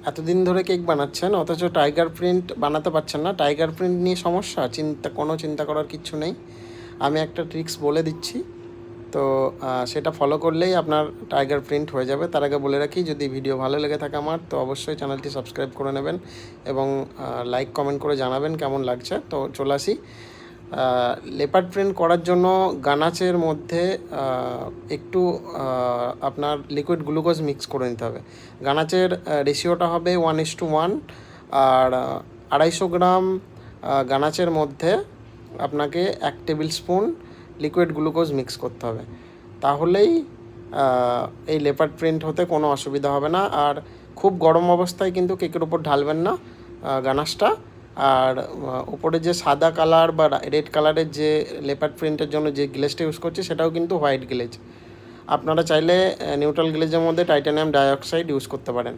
এতদিন ধরে কেক বানাচ্ছেন অথচ টাইগার প্রিন্ট বানাতে পারছেন না, টাইগার প্রিন্ট নিয়ে সমস্যা, কোনো চিন্তা করার কিচ্ছু নেই। আমি একটা ট্রিক্স বলে দিচ্ছি, তো সেটা ফলো করলেই আপনার টাইগার প্রিন্ট হয়ে যাবে। তার আগে বলে রাখি, যদি ভিডিও ভালো লেগে থাকে আমার, তো অবশ্যই চ্যানেলটি সাবস্ক্রাইব করে নেবেন এবং লাইক কমেন্ট করে জানাবেন কেমন লাগছে। তো চলে আসি। লেপার্ড প্রিন্ট করার জন্য গানাচের মধ্যে একটু আপনার লিকুইড গ্লুকোজ মিক্স করে নিতে হবে। গানাচের রেশিওটা হবে 1:1, আর 250 গ্রাম গানাচের মধ্যে আপনাকে 1 table spoon liquid glucose mix করতে হবে। তাহলেই এই লেপার্ড প্রিন্ট হতে কোনো অসুবিধা হবে না। আর খুব গরম অবস্থায় কিন্তু কেকের উপর ঢালবেন না গানাশটা। আর উপরে যে সাদা কালার বা রেড কালারের যে লেপার্ড প্রিন্টের জন্য যে গ্লেজটা ইউজ করছি, সেটাও কিন্তু হোয়াইট গ্লেজ। আপনারা চাইলে নিউট্রাল গ্লেজের মধ্যে টাইটানিয়াম ডাইঅক্সাইড ইউজ করতে পারেন।